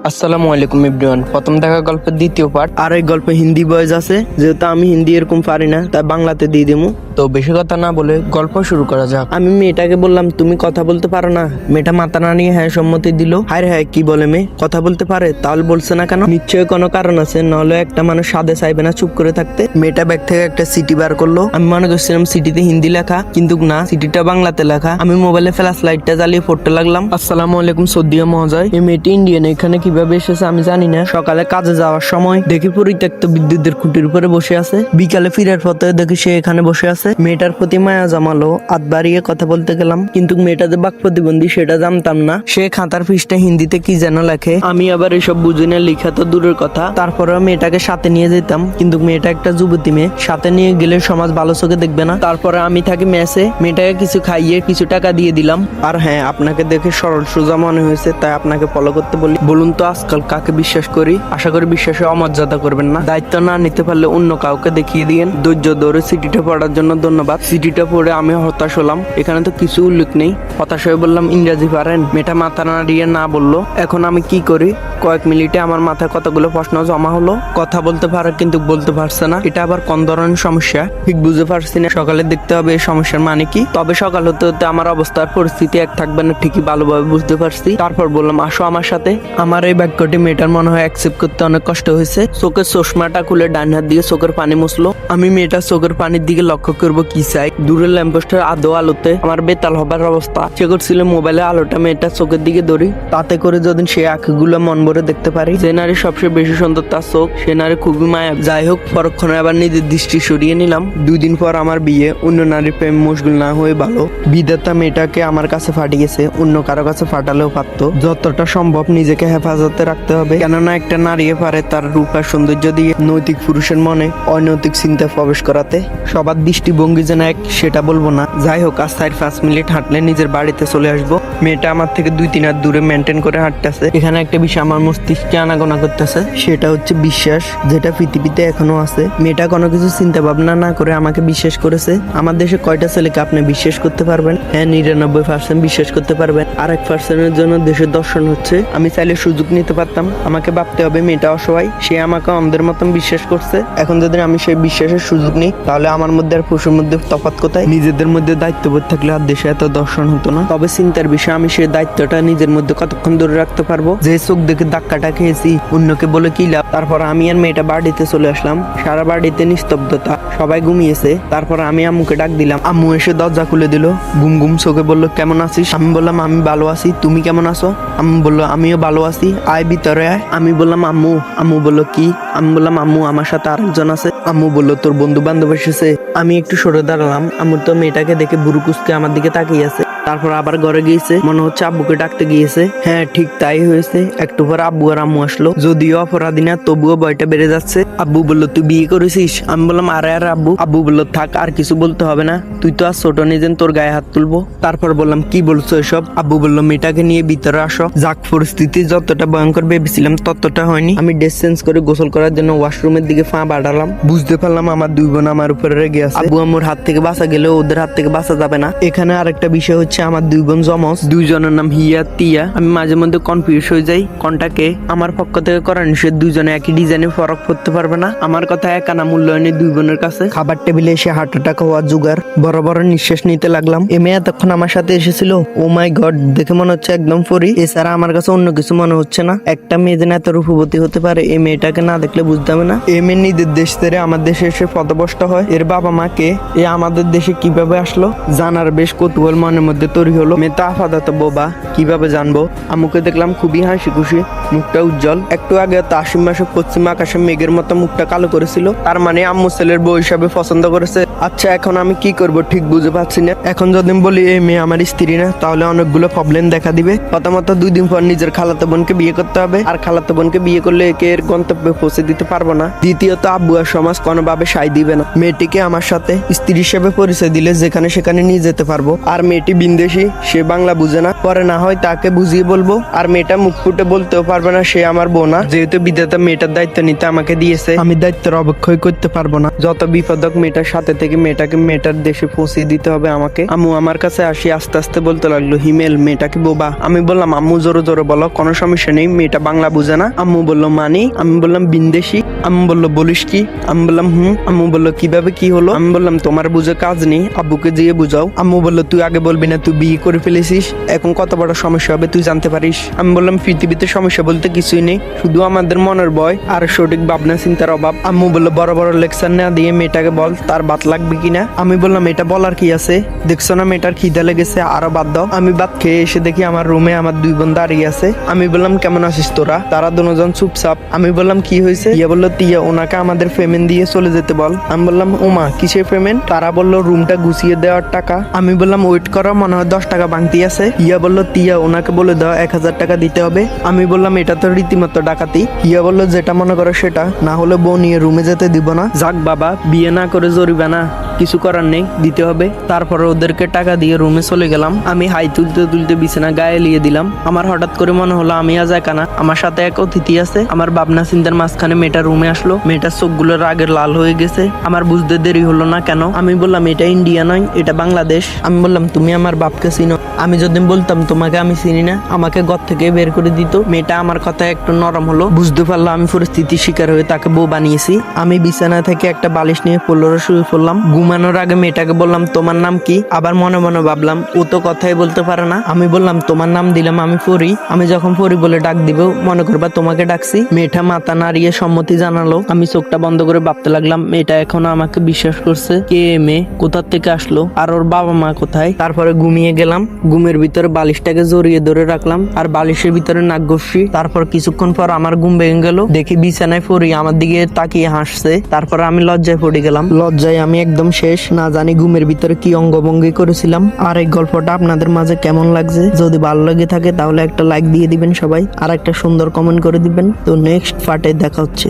আসসালামু আলাইকুম এভরিওয়ান। প্রথম দেখা গল্পের দ্বিতীয় পার্ট, আর এই গল্পে হিন্দি ভয়েস আছে, যেহেতু আমি হিন্দি এরকম পারি না তাই বাংলাতে দিয়ে দেবো। তো বেশি কথা না বলে গল্প শুরু করা যাক। আমি মেয়েটাকে বললাম, তুমি কথা বলতে পারো না? মেয়েটা মাথা না নিয়ে হ্যাঁ সম্মতি দিল। হায় হায়, কি বলে মেয়ে? কথা বলতে পারে, তাহলে বলছে না কেন? নিশ্চয়ই কোনো কারণ আছে, নাহলে একটা মানুষ সাদে চাইবে না চুপ করে থাকতে। মেয়েটা ব্যাগ থেকে একটা সিটি বার করলো। আমি মনে করছিলাম সিটিতে হিন্দি লেখা, কিন্তু না, সিটিটা বাংলাতে লেখা। আমি মোবাইলে ফ্ল্যাশ লাইটটা জ্বালিয়ে পড়তে লাগলাম। আসসালামু আলাইকুম সৌদিয়া মহাজয়, এই মেয়েটি ইন্ডিয়ান, এখানে কিভাবে এসেছে আমি জানি না। সকালে কাজে যাওয়ার সময় দেখি পরিত্যক্ত বিদ্যুতের খুঁটির উপরে বসে আছে। বিকালে ফিরার পথে দেখি সে এখানে বসে আছে। মেয়েটার প্রতি মায়া জমালো, হাত বাড়িয়ে কথা বলতে গেলাম, কিন্তু মেয়েটা যে বাক প্রতিবন্ধী সেটা জানতাম না। সে খাতার পৃষ্ঠা হিন্দিতে কি যেন লেখে, আমি আবার এসব বুঝি না, লেখা তো দূরের কথা। তারপরে মেয়েটাকে সাথে নিয়ে যেতাম, কিন্তু মেয়েটা একটা যুবতী মেয়ে, সাথে নিয়ে গেলে সমাজ ভালো চোখে দেখবে না। তারপরে আমি থাকি মেসে, মেয়েটাকে কিছু খাইয়ে কিছু টাকা দিয়ে দিলাম। আর হ্যাঁ, আপনাকে দেখে সরল সোজা মনে হয়েছে তাই আপনাকে ফলো করতে বলি। বলুন তো আজকাল কাকে বিশ্বাস করি? আশা করি বিশ্বাসে অমর্যাদা করবেন না। দায়িত্ব না নিতে পারলে অন্য কাউকে দেখিয়ে দিয়েন। ধৈর্য ধরে সিটিটা পড়ার জন্য ধন্যবাদ। সিটিটা পড়ে আমি হতাশ হলাম, এখানে তো কিছু উল্লেখ নেই। হতাশ হয়ে বললাম, ইংরেজি পারেন? মেয়েটা মাথা নাড়িয়ে না বললো। এখন আমি কি করি? কয়েক মিনিটে আমার মাথায় কতগুলো প্রশ্ন জমা হলো। কথা বলতে পারে কিন্তু বলতে পারছে না, এটা আবার কোন ধরনের সমস্যা ঠিক বুঝতে পারছি না। সকালে দেখতে হবে এই সমস্যার মানে কি। তবে সকাল হতে হতে আমার অবস্থার পরিস্থিতি এক থাকবে না ঠিকই ভালোভাবে বুঝতে পারছি। তারপর বললাম, আসো আমার সাথে। আমার এই বাক্যটি মেয়েটার মনে হয় অ্যাকসেপ্ট করতে অনেক কষ্ট হয়েছে। চোখের চশমাটা খুলে ডান হাত দিয়ে চোখের পানি মুছলো। আমি মেয়েটার চোখের পানির দিকে লক্ষ্য করবো কি চাই। দূরের ল্যাম্পপোস্টের আদো আলোতে আমার বেতাল হবার অবস্থা। সে করছিল মোবাইলে আলোটা মেয়েটার চোখের দিকে ধরি, তাতে করে যদি সে আঁখগুলো মন ভরে দেখতে পারি। যে নারী সবচেয়ে বেশি সুন্দর তার চোখ, সে নারী খুবই মায়া। যাই হোক, পরক্ষণে আবার নিজের দৃষ্টি সরিয়ে নিলাম। 2 দিন পর আমার বিয়ে। অন্য নারীর প্রেম মশগুল না হয়ে ভালো। বিধাতা মেয়েটাকে আমার কাছে ফাটিয়েছে, অন্য কারো কাছে ফাটালেও পারতো। যতটা সম্ভব নিজেকে হেফাজতে রাখতে হবে, কেননা একটা নারী পারে তার রূপ আর সৌন্দর্য দিয়ে নৈতিক পুরুষের মনে অনৈতিক চিন্তা প্রবেশ করাতে। সবার দৃষ্টিভঙ্গি যেন এক সেটা বলবো না। যাই হোক, আজ 4-5 মিনিট হাঁটলে নিজের বাড়িতে চলে আসবো। মেয়েটা আমার থেকে 2-3 হাত দূরে মেনটেন করে হাঁটতেছে। এখানে একটা বিষয় আমার মস্তিষ্কে আনাগোনা করতেছে, সেটা হচ্ছে বিশ্বাস, যেটা পৃথিবীতে এখনো আছে। মেয়েটা কোনো কিছু চিন্তা ভাবনা না করে আমাকে বিশ্বাস করেছে। আমার দেশে কয়টা ছেলেকে আপনি বিশ্বাস করতে পারবেন? হ্যাঁ, 99% বিশ্বাস করতে পারবেন। আর 1%-এর জন্য দেশের দর্শন হচ্ছে। আমি চাইলে সুযোগ নিতে পারতাম। আমাকে ভাবতে হবে মেয়েটা অসহায়, সে আমাকে অন্ধের মতন বিশ্বাস করছে। এখন যদি আমি সেই বিশ্বাসের সুযোগ নিই, তাহলে আমার মধ্যে আর পশুর মধ্যে তফাৎ কোথায়? নিজেদের মধ্যে দায়িত্ববোধ থাকলে আর দেশে এত দর্শন হতো না। তবে চিন্তার বিষয়, আমি সেই দায়িত্বটা নিজের মধ্যে কতক্ষণ ধরে রাখতে পারবো? যে চোখ দেখে ধাক্কাটা খেয়েছি, অন্যকে বলে কি লাভ? তারপর আমি আর মেয়েটা বাড়িতে চলে আসলাম। সারা বাড়িতে নিস্তব্ধতা, সবাই ঘুমিয়েছে। তারপর আমি আম্মুকে ডাক দিলাম। আম্মু এসে দরজা খুলে দিল, গুম গুম চোখে বললো, কেমন আছিস? আমি বললাম, আমি ভালো আছি, তুমি কেমন আছো? আম্মু বললো, আমিও ভালো আছি, আয় ভিতরে আয়। আমি বললাম, আম্মু। আম্মু বললো, কি? আমি বললাম, আম্মু আমার সাথে আরেকজন আছে। আম্মু বললো, তোর বন্ধু বান্ধব এসেছে। আমি একটু সরে দাঁড়ালাম। আম্মু তো মেয়েটাকে দেখে বুড়ো কুচকে আমার দিকে তাকিয়ে আছে। তারপর আবার ঘরে গিয়েছে, মনে হচ্ছে আব্বুকে ডাকতে গিয়েছে। হ্যাঁ, ঠিক তাই হয়েছে। একটু পর আব্বু আর আম্মু আসলো। যদিও অপরাধী না, তবুও ভয়টা বেড়ে যাচ্ছে। আব্বু বললো, তুই বিয়ে করেছিস? আমি বললাম, আরে আর আব্বু। আব্বু বললো, থাক, আর কিছু বলতে হবে না, তুই তো আর ছোট নিজেন, তোর গায়ে হাত তুলবো। তারপর বললাম, কি বলছো এসব? আব্বু বললো, মেয়েটাকে নিয়ে ভিতরে আসো। যাক, পরিস্থিতি যতটা ভয়ঙ্কর ভেবেছিলাম ততটা হয়নি। আমি ড্রেস চেঞ্জ করে গোসল করার জন্য ওয়াশরুমের দিকে পা বাড়ালাম। বুঝতে পারলাম আমার 2 বোন আমার উপরে রেগে আছে। আব্বু আম্মুর হাত থেকে বাঁচা গেলেও ওদের হাত থেকে বাঁচা যাবে না। এখানে আরেকটা বিষয় হচ্ছে, আমার 2 বোন জমজ, 2 জনের নাম হিয়া তিয়া। আমি মাঝে মধ্যে কনফিউজ হয়ে যাই কোনটাকে। আমার পক্ষ থেকে করা নিষেধ, 2 জনে একই ডিজাইনে ফরক করতে পারবে না। আমার কথা একানা মূল্যায়নে 2 বোনের কাছে। খাবার টেবিলে এসে হার্ট অ্যাটাক হওয়া জোগাড়। বড় বড় নিঃশ্বাস নিতে লাগলাম। এ মেয়ে এতক্ষণ আমার সাথে এসেছিল, ও মাই গড, দেখে মনে হচ্ছে একদম পরি। এছাড়া আমার কাছে অন্য কিছু মনে হচ্ছে না। একটা মেয়ে যেন এত রূপবতী হতে পারে, এই মেয়েটাকে না দেখলে বুঝতে হবে না। এই মেয়ে নিজের দেশ ছেড়ে আমার দেশে এসে পদভ্রষ্ট হয়। এর বাবা মা কে? এ আমাদের দেশে কিভাবে আসলো? জানার বেশ কৌতূহল মনের মধ্যে তৈরি হলো। মেয়েটা আপাতত বোবা, কিভাবে জানবো? আম্মুকে দেখলাম খুবই হাসি খুশি, মুখটা উজ্জ্বল। একটু আগে তো আশ্বিন মাসে পশ্চিম আকাশে মেঘের মতো মুখটা কালো করেছিল। তার মানে আম্মু ছেলের বউ হিসাবে পছন্দ করেছে। আচ্ছা, এখন আমি কি করব ঠিক বুঝে পাচ্ছি না। এখন যদি বলি এই মেয়ে আমার স্ত্রী না, তাহলে অনেকগুলো প্রবলেম দেখা দিবে। প্রথমত 2 দিন পর নিজের খালাতো বোনকে বিয়ে করতে হবে, আর খালাতো বোনকে বিয়ে করলে একে এর গন্তব্যে পৌঁছে দিতে পারবো না। দ্বিতীয়ত, আব্বু আর সমাজ কোনোভাবে সায় দিবে না। মেয়েটিকে আমার সাথে স্ত্রী হিসেবে পরিচয় দিলে যেখানে সেখানে নিয়ে যেতে পারবো, আর মেয়েটি বিন্দু বিন্দেশি, সে বাংলা বুঝে না, পরে না হয় তাকে বুঝিয়ে বলবো। আর মেয়েটা মুখ ফুটে বলতেও পারবে না সে আমার বোন না, যেহেতু বিধাতা মেয়েটার দায়িত্ব নিতে আমাকে দিয়েছে, আমি দায়িত্বের অবক্ষয় করতে পারবো না। যত বিপদ হোক মেয়েটার সাথে থেকে মেয়েটাকে মেয়েটার দেশে পৌঁছে দিতে হবে আমাকে। আম্মু আমার কাছে আসি আস্তে আস্তে বলতে লাগলো, হিমেল মেয়েটাকে বোবা। আমি বললাম আম্মু জোরে জোরে বলো, কোনো সমস্যা নেই, মেয়েটা বাংলা বুঝে না। আম্মু বললো মানি? আমি বললাম বিন্দেশি। আম্মু বললো বলিস কি? আমি বললাম আম্মু বললো কিভাবে কি হলো? আমি বললাম তোমার বুঝে কাজ নেই, আব্বুকে যেয়ে বুঝাও। আম্মু বললো তুই আগে বলবি না, তুই বিয়ে করে ফেলেছিস, এখন কত বড় সমস্যা হবে তুই জানতে পারিস? আমি বললাম পৃথিবীতে সমস্যা বলতে কিছুই নেই, শুধু আমাদের মনের ভয় আর সঠিক ভাবনা চিন্তার অভাব। আম্মু বললো বড় বড় লেকচার না দিয়ে মেয়েটাকে বল তার ভাত লাগবে কিনা। আমি বললাম এটা বলার কি আছে, দেখছো না মেয়েটার খিদে লেগেছে, আরো ভাত দাও। আমি ভাত খেয়ে এসে দেখি আমার রুমে আমার দুই বোন দাঁড়িয়ে আছে। আমি বললাম কেমন আছিস তোরা? তারা দুজন চুপচাপ। আমি বললাম কি হয়েছে? ইয়া বললো তিয়া ওনাকে আমাদের পেমেন্ট দিয়ে চলে যেতে বল। আমি বললাম ওমা কিসের পেমেন্ট? তারা বললো রুমটা গুছিয়ে দেওয়ার টাকা। আমি বললাম ওয়েট করো, মনে হয় 10 টাকা বাংতি আছে। ইয়া বললো তিয়া ওনাকে বলে দাও 1000 টাকা দিতে হবে। আমি বললাম এটা তো রীতিমতো ডাকাতি। ইয়া বললো যেটা মনে করো সেটা, না হলে বউ নিয়ে রুমে যেতে দিব না। যাক বাবা, বিয়ে না করে জরিবে না, কিছু করার নেই, দিতে হবে। তারপরে ওদেরকে টাকা দিয়ে রুমে চলে গেলাম। আমি হাই তুলতে তুলতে বিছানা গায়ে লিয়ে দিলাম। আমার হঠাৎ করে মনে হলো আমি আজ একা না, আমার সাথে এক অতিথি আছে। আমার ভাবনা চিন্তার মাঝখানে মেয়েটা রুমে আসলো। মেয়েটার চোখগুলো রাগের লাল হয়ে গেছে। আমার বুঝতে দেরি হলো না কেন। আমি বললাম এটা ইন্ডিয়া নয়, এটা বাংলাদেশ। আমি বললাম তুমি আমার বাপকে চিনো? আমি যদি বলতাম তোমাকে আমি চিনি না, আমাকে ঘর থেকে বের করে দিত। মেয়েটা আমার কথা একটু নরম হলো, বুঝতে পারলো আমি পরিস্থিতির শিকার হয়ে তাকে বউ বানিয়েছি। আমি বিছানা থেকে একটা বালিশ নিয়ে পড়লো শুয়ে পড়লাম। ঘুমানোর আগে মেয়েটাকে বললাম তোমার নাম কি? আবার মনে মনে ভাবলাম ও তো কথাই বলতে পারে না। আমি বললাম তোমার নাম দিলাম আমি পরি। আমি যখন পরি বলে ডাক দিব মনে করবা তোমাকে ডাকছি। মেয়েটা মাথা নাড়িয়ে সম্মতি জানালো। আমি চোখটা বন্ধ করে ভাবতে লাগলাম মেয়েটা এখনো আমাকে বিশ্বাস করছে। কে মেয়ে, কোথা থেকে আসলো, আর ওর বাবা মা কোথায়? তারপরে ঘুমিয়ে গেলাম। ঘুমের ভিতরে বালিশটাকে জড়িয়ে ধরে রাখলাম আর বালিশের ভিতরে নাক ঘষি। তারপর কিছুক্ষণ পর আমার ঘুম ভেঙে গেল। দেখি বিছানায় পরি আমার দিকে তাকিয়ে হাসছে। তারপর আমি লজ্জায় পড়ে গেলাম। লজ্জায় আমি একদম শেষ, না জানি ঘুমের ভিতরে কি অঙ্গভঙ্গি করেছিলাম। আর এই গল্পটা আপনাদের মাঝে কেমন লাগছে? যদি ভালো লেগে থাকে তাহলে একটা লাইক দিয়ে দিবেন সবাই, আর একটা সুন্দর কমেন্ট করে দিবেন। তো নেক্সট পার্টে দেখা হচ্ছে।